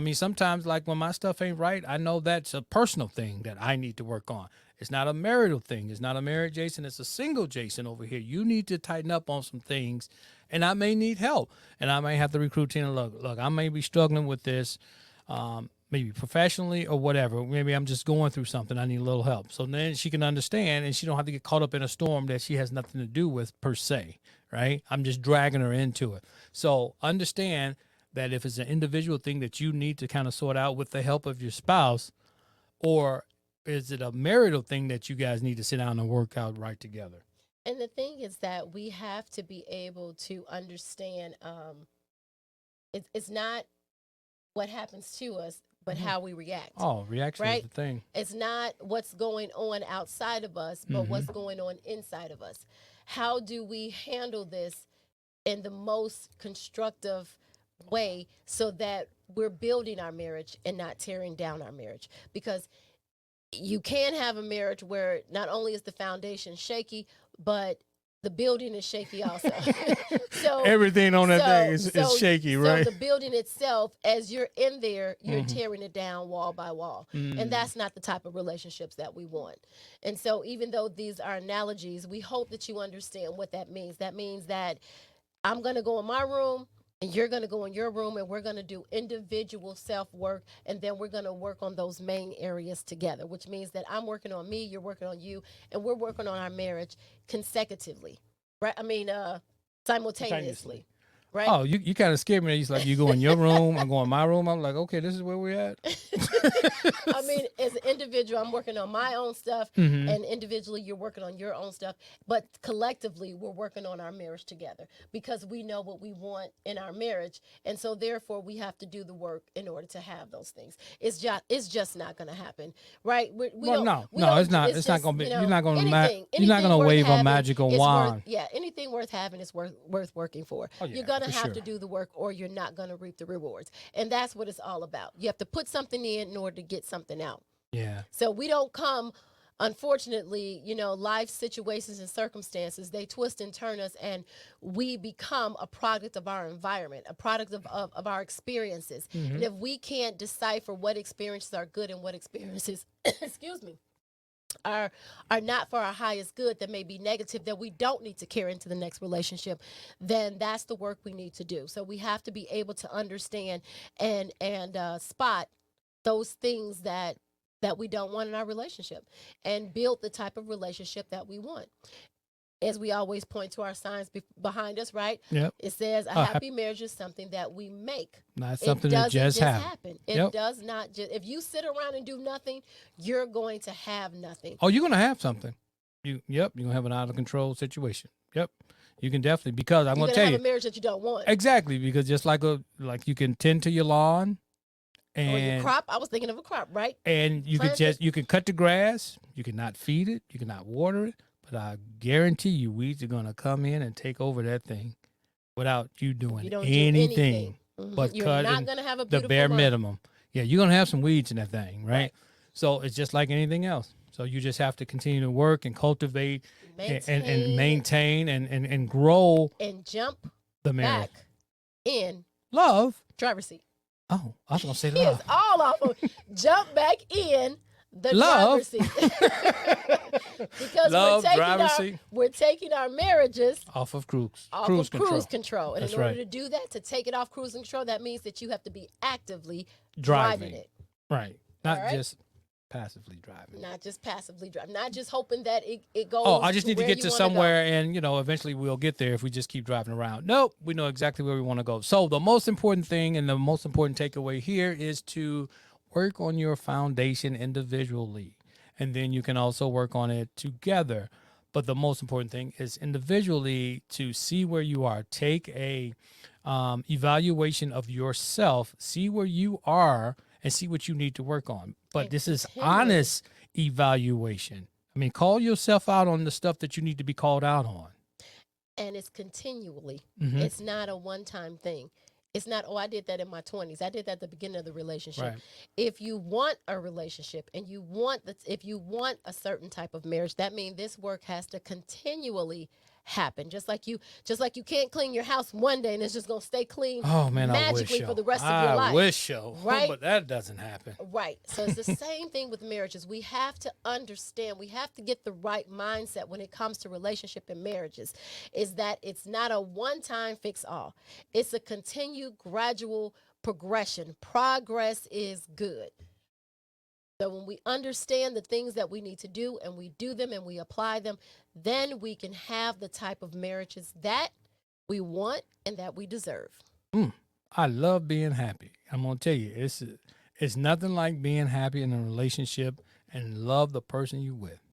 I mean, sometimes, like when my stuff ain't right, I know that's a personal thing that I need to work on. It's not a marital thing. It's not a married Jason. It's a single Jason over here. You need to tighten up on some things, and I may need help, and I may have to recruit Tina. Look, I may be struggling with this, maybe professionally or whatever. Maybe I'm just going through something. I need a little help. So then she can understand, and she don't have to get caught up in a storm that she has nothing to do with per se. Right? I'm just dragging her into it. So understand that if it's an individual thing that you need to kind of sort out with the help of your spouse, or is it a marital thing that you guys need to sit down and work out right together? And the thing is that we have to be able to understand it's not what happens to us, but Mhm. how we react, Oh, reaction is right? the thing. It's not what's going on outside of us, but Hmm. what's going on inside of us. How do we handle this in the most constructive way so that we're building our marriage and not tearing down our marriage? Because you can have a marriage where not only is the foundation shaky, but the building is shaky also. so Everything on that thing so is so shaky, so right? the building itself, as you're in there, you're Hmm. tearing it down wall by wall. And Mm. that's not the type of relationships that we want. And so even though these are analogies, we hope that you understand what that means. That means that I'm going to go in my room and you're going to go in your room, and we're going to do individual self work, and then we're going to work on those main areas together, which means that I'm working on me, you're working on you, and we're working on our marriage consecutively, right? I mean, Simultaneously. simultaneously, right? Oh, you kind of scared me. It's like you go in your room, I'm going in my room. I'm like, okay, this is where we're at. I mean, as an individual, I'm working on my own stuff, Hmm. and individually, you're working on your own stuff. But collectively, we're working on our marriage together because we know what we want in our marriage, and so therefore, we have to do the work in order to have those things. It's just not going to happen, right? We Well, don't no, we no, don't. it's not. It's It's not just gonna be. You're not gonna. You're not anything gonna worth wave a having magical is worth, wand. yeah, anything worth having is worth working for. Oh You're yeah, gonna for have sure. to do the work, or you're not gonna reap the rewards, and that's what it's all about. You have to put something in order to get something out. Yeah. So we don't come, unfortunately, life situations and circumstances, they twist and turn us, and we become a product of our environment, a product of our experiences. Hmm. And if we can't decipher what experiences are good and what experiences, excuse me, are are not for our highest good, that may be negative, that we don't need to carry into the next relationship, then that's the work we need to do. So we have to be able to understand and spot those things that we don't want in our relationship, and build the type of relationship that we want. As we always point to our signs behind us, right? Yep. It says a Uh, happy marriage is something that we make. Not It something that doesn't just just happened. happen. It Yep. does not just, if you sit around and do nothing, you're going to have nothing. Oh, you're gonna have something. Yep. You're gonna have an out of control situation. Yep. You can definitely, because I'm You're gonna going to tell have a you marriage that you don't want. exactly, because just like you can tend to your lawn, Or your and crop. I was thinking of a crop, right? you could Plant it. just, you can cut the grass, you cannot feed it, you cannot water it, but I guarantee you weeds are gonna come in and take over that thing without you If you doing don't do anything, anything but you're not cutting going to have a the beautiful bare lawn. minimum. Yeah, you're gonna have some weeds in that thing, right? Right. So it's just like anything else. So you just have to continue to work and cultivate and Maintain maintain and grow and jump the marriage. back in Love. driver's seat. Oh, I was gonna say He is love. all off of jump back in the Love. driver's seat. Because Love, driver's seat. we're taking our marriages Off of off cruise of cruise control. control. And in That's order right. to do that, to take it off cruise control, that means that you have to be actively driving Driving. it. Right. All Not right. just passively driving. Not just passively driving, not just hoping that it Oh, goes I just to need to where get you to want to go. somewhere, and eventually we'll get there if we just keep driving around. Nope, we know exactly where we want to go. So the most important thing and the most important takeaway here is to work on your foundation individually, and then you can also work on it together. But the most important thing is individually to see where you are. Take a evaluation of yourself, see where you are, and see what you need to work on. But And this is continually. honest evaluation. I mean, call yourself out on the stuff that you need to be called out on. And it's continually. Hmm. It's not a one time thing. It's not, oh, I did that in my 20s. I did that at the beginning of the relationship. Right. If you want a relationship and if you want a certain type of marriage, that means this work has to continually happen. Just like you can't clean your house one day and it's just gonna stay clean Oh man, I wish magically so. for the rest of your I life. wish so, Right? but that doesn't happen. Right. So it's the same thing with marriages. We have to understand, we have to get the right mindset when it comes to relationship and marriages, is that it's not a one-time fix all. It's a continued gradual progression. Progress is good. So when we understand the things that we need to do and we do them and we apply them, then we can have the type of marriages that we want and that we deserve. I love being happy. I'm gonna tell you, it's nothing like being happy in a relationship and love the person you with.